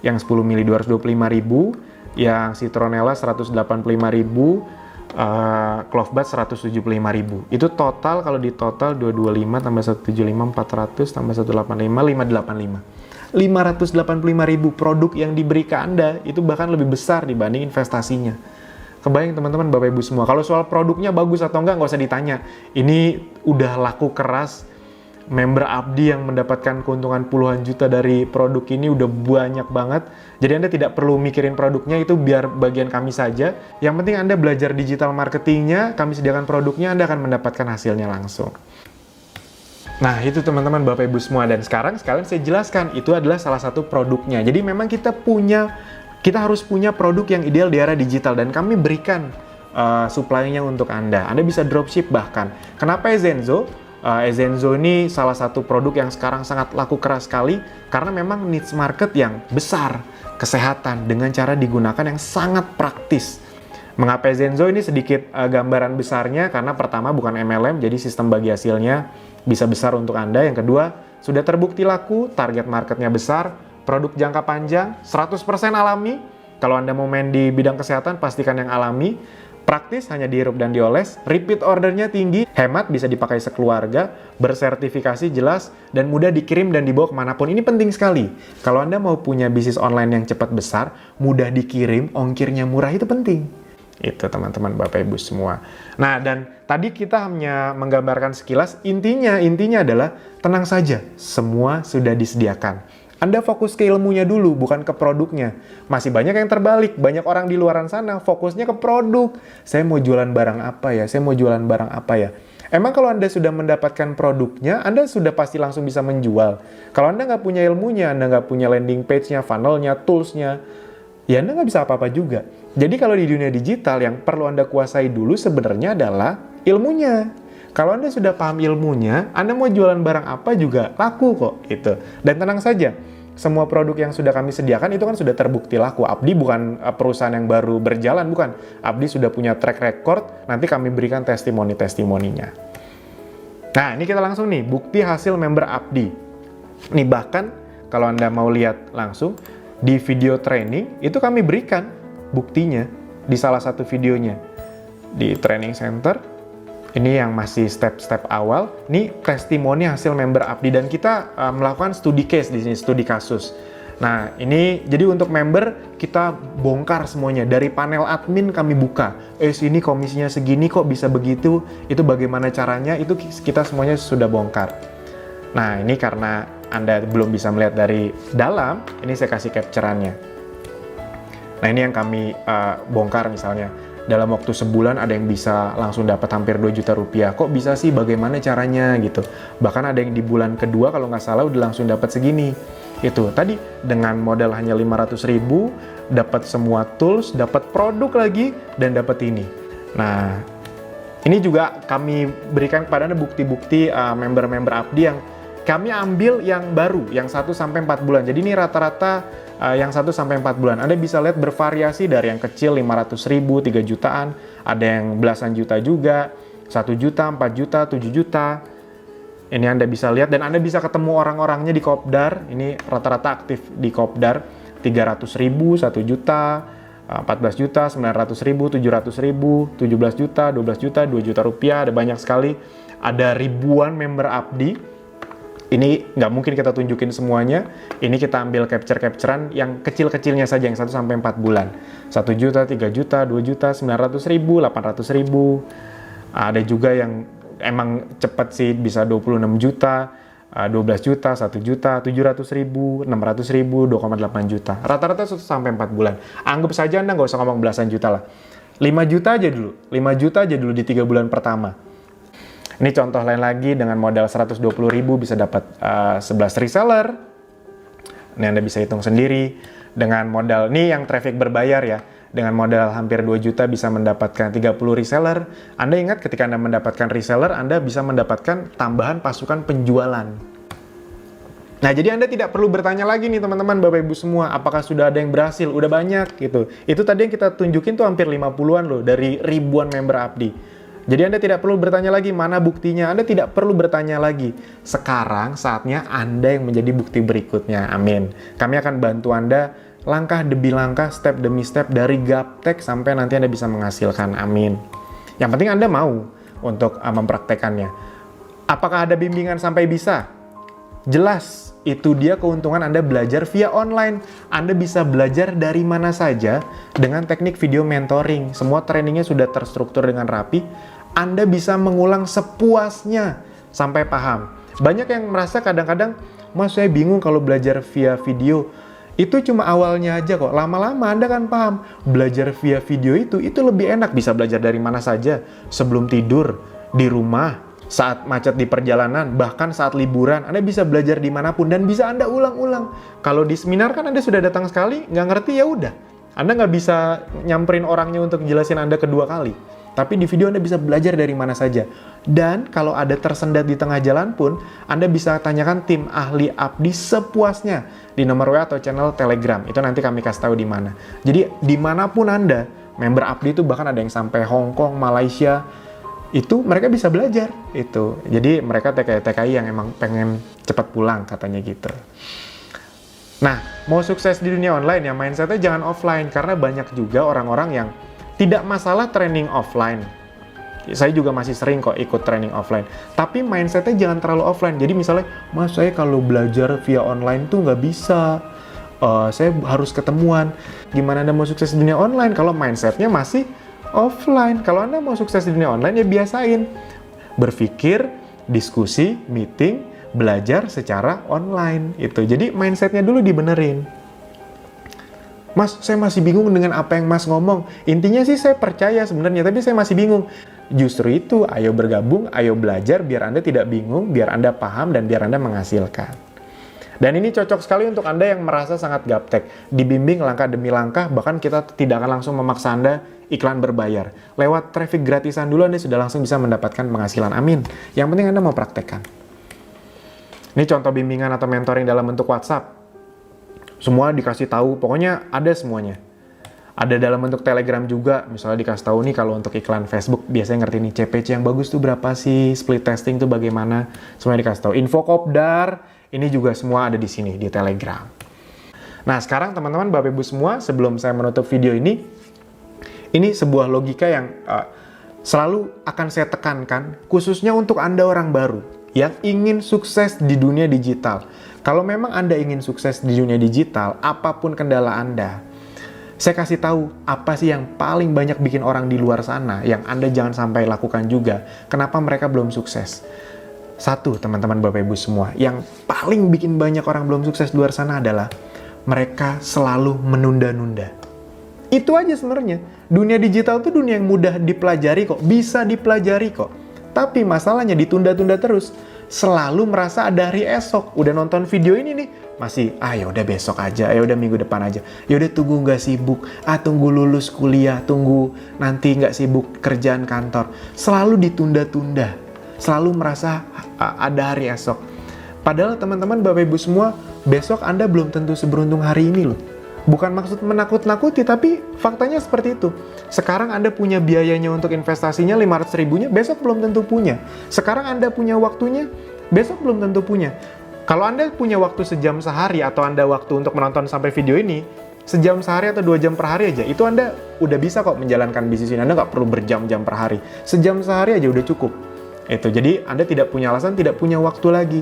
Yang 10 mili 225.000, yang citronella 185.000, clove bud 175.000. Itu total, kalau di total 225 tambah 175 400 tambah 185 585. 585.000 produk yang diberi ke Anda itu bahkan lebih besar dibanding investasinya. Kebayang teman-teman, Bapak Ibu semua. Kalau soal produknya bagus atau enggak, nggak usah ditanya. Ini udah laku keras. Member Abdi yang mendapatkan keuntungan puluhan juta dari produk ini udah banyak banget. Jadi Anda tidak perlu mikirin produknya, itu biar bagian kami saja. Yang penting Anda belajar digital marketingnya, kami sediakan produknya, Anda akan mendapatkan hasilnya langsung. Nah, itu teman-teman, Bapak Ibu semua. Dan sekarang sekalian saya jelaskan, itu adalah salah satu produknya. Jadi memang kita harus punya produk yang ideal di era digital, dan kami berikan supply-nya untuk Anda. Anda bisa dropship bahkan. Kenapa Ezenzo? Ezenzo ini salah satu produk yang sekarang sangat laku keras sekali, karena memang needs market yang besar, kesehatan, dengan cara digunakan yang sangat praktis. Mengapa Ezenzo? Ini sedikit gambaran besarnya, karena pertama bukan MLM, jadi sistem bagi hasilnya bisa besar untuk Anda. Yang kedua, sudah terbukti laku, target marketnya besar, produk jangka panjang, 100% alami. Kalau Anda mau main di bidang kesehatan, pastikan yang alami. Praktis, hanya dihirup dan dioles. Repeat ordernya tinggi, hemat, bisa dipakai sekeluarga, bersertifikasi jelas, dan mudah dikirim dan dibawa kemanapun. Ini penting sekali. Kalau Anda mau punya bisnis online yang cepat besar, mudah dikirim, ongkirnya murah, itu penting. Itu teman-teman, Bapak Ibu semua. Nah, dan tadi kita hanya menggambarkan sekilas, intinya adalah tenang saja, semua sudah disediakan. Anda fokus ke ilmunya dulu, bukan ke produknya. Masih banyak yang terbalik, banyak orang di luaran sana fokusnya ke produk. Saya mau jualan barang apa ya? Saya mau jualan barang apa ya? Emang kalau Anda sudah mendapatkan produknya, Anda sudah pasti langsung bisa menjual. Kalau Anda nggak punya ilmunya, Anda nggak punya landing page-nya, funnel-nya, tools-nya, ya Anda nggak bisa apa-apa juga. Jadi kalau di dunia digital, yang perlu Anda kuasai dulu sebenarnya adalah ilmunya. Kalau Anda sudah paham ilmunya, Anda mau jualan barang apa juga laku kok, gitu. Dan tenang saja, semua produk yang sudah kami sediakan itu kan sudah terbukti laku. Abdi bukan perusahaan yang baru berjalan, bukan. Abdi sudah punya track record, nanti kami berikan testimoni-testimoninya. Nah, ini kita langsung nih, bukti hasil member Abdi. Nih, bahkan kalau Anda mau lihat langsung, di video training, itu kami berikan buktinya di salah satu videonya. Di training center, ini yang masih step-step awal. Ini testimoni hasil member Abdi, dan kita melakukan studi case di sini, studi kasus. Nah, ini jadi untuk member kita bongkar semuanya. Dari panel admin kami buka. Sini komisinya segini kok bisa begitu, itu bagaimana caranya, itu kita semuanya sudah bongkar. Nah, ini karena Anda belum bisa melihat dari dalam, ini saya kasih capture-annya. Nah, ini yang kami bongkar misalnya. Dalam waktu sebulan ada yang bisa langsung dapat hampir 2 juta rupiah. Kok bisa sih? Bagaimana caranya? Gitu. Bahkan ada yang di bulan kedua kalau nggak salah udah langsung dapat segini. Itu tadi dengan modal hanya 500.000, dapat semua tools, dapat produk lagi, dan dapat ini. Nah, ini juga kami berikan kepada Anda bukti-bukti member-member Abdi yang kami ambil yang baru, yang 1-4 bulan. Jadi ini rata-rata yang 1 sampai 4 bulan. Anda bisa lihat bervariasi dari yang kecil 500.000, 3 jutaan, ada yang belasan juta juga, 1 juta, 4 juta, 7 juta. Ini Anda bisa lihat dan Anda bisa ketemu orang-orangnya di Kopdar. Ini rata-rata aktif di Kopdar. 300.000, 1 juta, 14 juta, 900.000, 700.000, 17 juta, 12 juta, 2 juta rupiah. Ada banyak sekali. Ada ribuan member Abdi. Ini nggak mungkin kita tunjukin semuanya. Ini kita ambil capture-capturean yang kecil-kecilnya saja, yang 1 sampai 4 bulan. 1 juta, 3 juta, 2 juta, 900.000, 800.000. Ada juga yang emang cepat sih, bisa 26 juta, 12 juta, 1 juta, 700.000, 600.000, 2,8 juta. Rata-rata 1 sampai 4 bulan. Anggap saja Anda nggak usah ngomong belasan juta lah. 5 juta aja dulu. 5 juta aja dulu di 3 bulan pertama. Ini contoh lain lagi, dengan modal 120.000 bisa dapat 11 reseller. Ini Anda bisa hitung sendiri. Dengan modal, ini yang traffic berbayar ya. Dengan modal hampir 2 juta bisa mendapatkan 30 reseller. Anda ingat ketika Anda mendapatkan reseller, Anda bisa mendapatkan tambahan pasukan penjualan. Nah, jadi Anda tidak perlu bertanya lagi nih teman-teman, Bapak Ibu semua, apakah sudah ada yang berhasil? Udah banyak gitu. Itu tadi yang kita tunjukin tuh hampir 50-an loh, dari ribuan member Abdi. Jadi Anda tidak perlu bertanya lagi, mana buktinya? Anda tidak perlu bertanya lagi. Sekarang saatnya Anda yang menjadi bukti berikutnya. Amin. Kami akan bantu Anda langkah demi langkah, step demi step, dari gaptek sampai nanti Anda bisa menghasilkan. Amin. Yang penting Anda mau untuk mempraktekannya. Apakah ada bimbingan sampai bisa? Jelas, itu dia keuntungan Anda belajar via online. Anda bisa belajar dari mana saja dengan teknik video mentoring. Semua trainingnya sudah terstruktur dengan rapi. Anda bisa mengulang sepuasnya sampai paham. Banyak yang merasa kadang-kadang, Mas, saya bingung kalau belajar via video. Itu cuma awalnya aja kok. Lama-lama Anda kan paham. Belajar via video itu lebih enak. Bisa belajar dari mana saja. Sebelum tidur, di rumah, saat macet di perjalanan, bahkan saat liburan. Anda bisa belajar dimanapun dan bisa Anda ulang-ulang. Kalau di seminar kan Anda sudah datang sekali, nggak ngerti ya udah. Anda nggak bisa nyamperin orangnya untuk jelasin Anda kedua kali. Tapi di video Anda bisa belajar dari mana saja. Dan kalau ada tersendat di tengah jalan pun, Anda bisa tanyakan tim ahli Abdi sepuasnya di nomor WA atau channel Telegram. Itu nanti kami kasih tahu di mana. Jadi dimanapun Anda, member Abdi itu bahkan ada yang sampai Hong Kong, Malaysia, itu mereka bisa belajar. Itu. Jadi mereka TKI yang emang pengen cepat pulang katanya gitu. Nah, mau sukses di dunia online ya mindsetnya jangan offline. Karena banyak juga orang-orang yang tidak masalah training offline. Saya juga masih sering kok ikut training offline. Tapi mindsetnya jangan terlalu offline. Jadi misalnya, Mas, saya kalau belajar via online tuh nggak bisa. Saya harus ketemuan. Gimana Anda mau sukses di dunia online kalau mindsetnya masih offline? Kalau Anda mau sukses di dunia online, ya biasain. Berpikir, diskusi, meeting, belajar secara online. Itu. Jadi mindsetnya dulu dibenerin. Mas, saya masih bingung dengan apa yang Mas ngomong. Intinya sih saya percaya sebenarnya, tapi saya masih bingung. Justru itu, ayo bergabung, ayo belajar biar Anda tidak bingung, biar Anda paham, dan biar Anda menghasilkan. Dan ini cocok sekali untuk Anda yang merasa sangat gaptek. Dibimbing langkah demi langkah, bahkan kita tidak akan langsung memaksa Anda iklan berbayar. Lewat traffic gratisan dulu Anda sudah langsung bisa mendapatkan penghasilan. Amin. Yang penting Anda mau praktekkan. Ini contoh bimbingan atau mentoring dalam bentuk WhatsApp. Semua dikasih tahu, pokoknya ada semuanya. Ada dalam bentuk Telegram juga, misalnya dikasih tahu nih kalau untuk iklan Facebook biasanya ngerti nih CPC yang bagus tuh berapa sih, split testing tuh bagaimana, semuanya dikasih tahu. Info Kopdar, ini juga semua ada di sini di Telegram. Nah, sekarang teman-teman, Bapak Ibu semua, sebelum saya menutup video ini sebuah logika yang selalu akan saya tekankan, khususnya untuk Anda orang baru yang ingin sukses di dunia digital. Kalau memang Anda ingin sukses di dunia digital, apapun kendala Anda, saya kasih tahu apa sih yang paling banyak bikin orang di luar sana, yang Anda jangan sampai lakukan juga. Kenapa mereka belum sukses? Satu, teman-teman Bapak Ibu semua, yang paling bikin banyak orang belum sukses di luar sana adalah mereka selalu menunda-nunda. Itu aja sebenarnya. Dunia digital itu dunia yang mudah dipelajari kok, bisa dipelajari kok. Tapi masalahnya ditunda-tunda terus. Selalu merasa ada hari esok. Udah nonton video ini nih, masih, ya udah besok aja, ya udah minggu depan aja. Ya udah tunggu nggak sibuk, tunggu lulus kuliah, tunggu nanti nggak sibuk kerjaan kantor. Selalu ditunda-tunda. Selalu merasa ada hari esok. Padahal teman-teman Bapak Ibu semua, besok Anda belum tentu seberuntung hari ini loh. Bukan maksud menakut-nakuti, tapi faktanya seperti itu. Sekarang Anda punya biayanya untuk investasinya 500 ribunya, besok belum tentu punya. Sekarang Anda punya waktunya, besok belum tentu punya. Kalau Anda punya waktu sejam sehari atau Anda waktu untuk menonton sampai video ini, sejam sehari atau 2 jam per hari aja, itu Anda udah bisa kok menjalankan bisnis ini. Anda nggak perlu berjam-jam per hari. Sejam sehari aja udah cukup. Jadi Anda tidak punya alasan, tidak punya waktu lagi.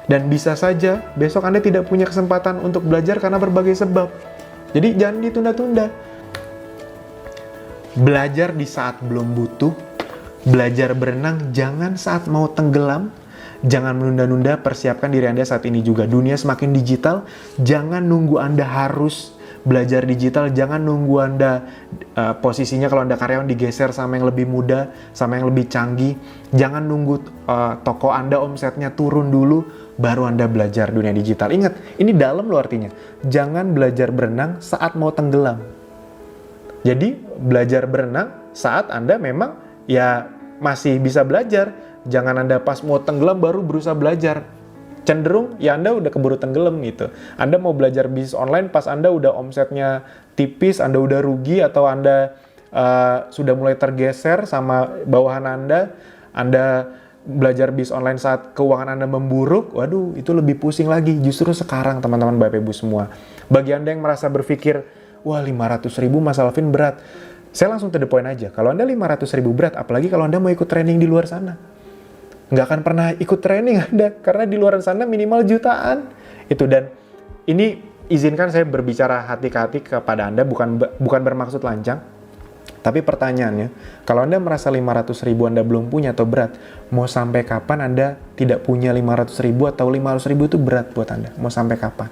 Dan bisa saja besok Anda tidak punya kesempatan untuk belajar karena berbagai sebab. Jadi jangan ditunda-tunda. Belajar di saat belum butuh, belajar berenang jangan saat mau tenggelam, jangan menunda-nunda, persiapkan diri Anda saat ini juga. Dunia semakin digital, jangan nunggu Anda harus belajar digital, jangan nunggu Anda posisinya kalau Anda karyawan digeser sama yang lebih muda, sama yang lebih canggih. Jangan nunggu toko Anda omsetnya turun dulu, baru Anda belajar dunia digital. Ingat, ini dalam loh artinya. Jangan belajar berenang saat mau tenggelam. Jadi, belajar berenang saat Anda memang ya masih bisa belajar. Jangan Anda pas mau tenggelam baru berusaha belajar. Cenderung ya Anda udah keburu tenggelam gitu. Anda mau belajar bisnis online pas Anda udah omsetnya tipis, Anda udah rugi, atau Anda sudah mulai tergeser sama bawahan Anda belajar bisnis online saat keuangan Anda memburuk, waduh itu lebih pusing lagi. Justru sekarang teman-teman Bapak Ibu semua, bagi Anda yang merasa berpikir, wah 500 ribu Mas Alvin berat, saya langsung to the point aja. Kalau Anda 500 ribu berat, apalagi kalau Anda mau ikut training di luar sana, nggak akan pernah ikut training Anda, karena di luar sana minimal jutaan. Dan ini izinkan saya berbicara hati ke hati kepada Anda, bukan bermaksud lancang. Tapi pertanyaannya, kalau Anda merasa 500 ribu Anda belum punya atau berat, mau sampai kapan Anda tidak punya 500 ribu atau 500 ribu itu berat buat Anda? Mau sampai kapan?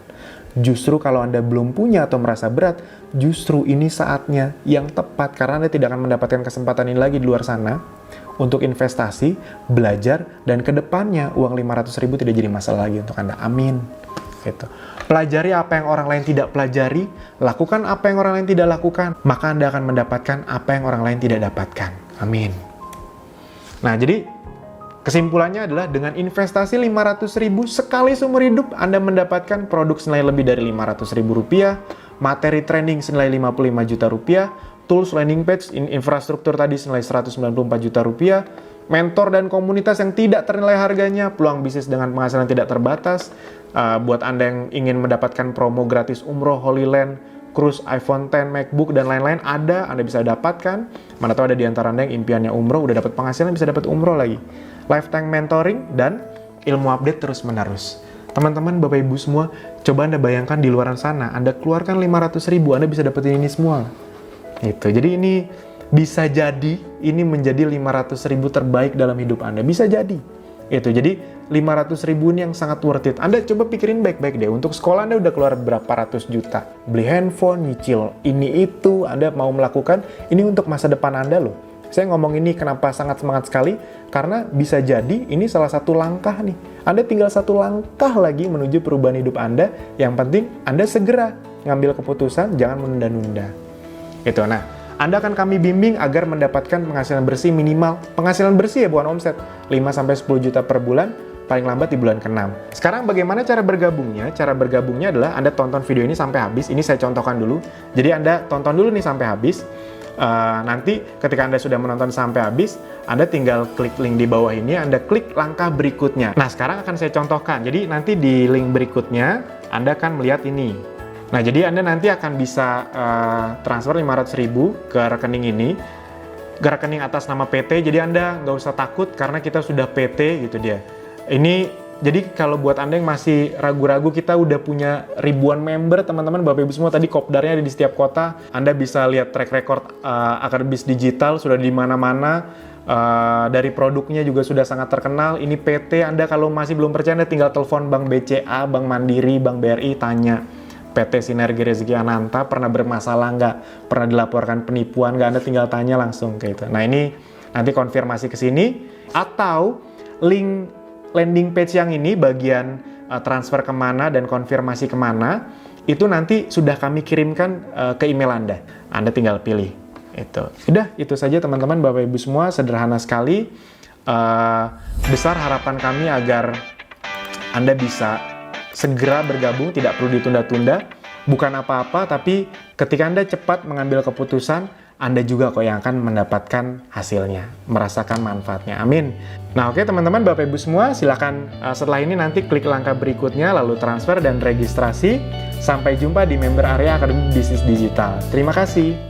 Justru kalau Anda belum punya atau merasa berat, justru ini saatnya yang tepat, karena Anda tidak akan mendapatkan kesempatan ini lagi di luar sana untuk investasi, belajar, dan kedepannya uang 500 ribu tidak jadi masalah lagi untuk Anda. Amin. Pelajari apa yang orang lain tidak pelajari, lakukan apa yang orang lain tidak lakukan, maka Anda akan mendapatkan apa yang orang lain tidak dapatkan. Amin. Nah, jadi kesimpulannya adalah dengan investasi 500 ribu sekali seumur hidup, Anda mendapatkan produk senilai lebih dari 500 ribu rupiah, materi training senilai 55 juta rupiah, tools landing page, infrastruktur tadi senilai 194 juta rupiah, mentor dan komunitas yang tidak ternilai harganya, peluang bisnis dengan penghasilan tidak terbatas. Buat Anda yang ingin mendapatkan promo gratis umroh, Holy Land, cruise, iPhone X, MacBook, dan lain-lain, Anda bisa dapatkan. Mana tahu ada di antara Anda yang impiannya umroh, udah dapat penghasilan, bisa dapat umroh lagi. Lifetime mentoring, dan ilmu update terus-menerus. Teman-teman, Bapak Ibu semua, coba Anda bayangkan di luar sana, Anda keluarkan 500 ribu, Anda bisa dapetin ini semua. Jadi ini bisa jadi ini menjadi 500 ribu terbaik dalam hidup Anda. Bisa jadi. Jadi 500 ribu ini yang sangat worth it. Anda coba pikirin baik-baik deh. Untuk sekolah Anda udah keluar berapa ratus juta. Beli handphone, nyicil ini itu. Anda mau melakukan ini untuk masa depan Anda loh. Saya ngomong ini kenapa sangat semangat sekali. Karena bisa jadi ini salah satu langkah nih. Anda tinggal satu langkah lagi menuju perubahan hidup Anda. Yang penting Anda segera ngambil keputusan, jangan menunda-nunda. Nah, Anda akan kami bimbing agar mendapatkan penghasilan bersih minimal, penghasilan bersih ya bukan omset, 5-10 juta per bulan, paling lambat di bulan ke-6. Sekarang bagaimana cara bergabungnya? Cara bergabungnya adalah Anda tonton video ini sampai habis. Ini saya contohkan dulu. Jadi Anda tonton dulu nih sampai habis. Nanti ketika Anda sudah menonton sampai habis, Anda tinggal klik link di bawah ini, Anda klik langkah berikutnya. Nah, sekarang akan saya contohkan. Jadi nanti di link berikutnya, Anda akan melihat ini. Nah, jadi Anda nanti akan bisa transfer 500 ribu ke rekening ini, ke rekening atas nama PT. Jadi Anda nggak usah takut karena kita sudah PT gitu dia. Ini jadi kalau buat Anda yang masih ragu-ragu, kita udah punya ribuan member, teman-teman, Bapak Ibu semua. Tadi kopdarnya ada di setiap kota. Anda bisa lihat track record Akademis Digital sudah di mana-mana. Dari produknya juga sudah sangat terkenal. Ini PT. Anda kalau masih belum percaya, Anda tinggal telepon Bank BCA, Bank Mandiri, Bank BRI, tanya. PT Sinergi Rezeki Ananta pernah bermasalah nggak? Pernah dilaporkan penipuan nggak? Anda tinggal tanya langsung kayak itu. Nah, ini nanti konfirmasi ke sini, atau link landing page yang ini bagian transfer kemana dan konfirmasi kemana, itu nanti sudah kami kirimkan ke email Anda. Anda tinggal pilih. Itu saja teman-teman, Bapak Ibu semua, sederhana sekali. Besar harapan kami agar Anda bisa segera bergabung, tidak perlu ditunda-tunda. Bukan apa-apa, tapi ketika Anda cepat mengambil keputusan, Anda juga kok yang akan mendapatkan hasilnya, merasakan manfaatnya. Amin. Nah, oke teman-teman, Bapak Ibu semua, silakan setelah ini nanti klik langkah berikutnya, lalu transfer dan registrasi. Sampai jumpa di member area Akademi Bisnis Digital. Terima kasih.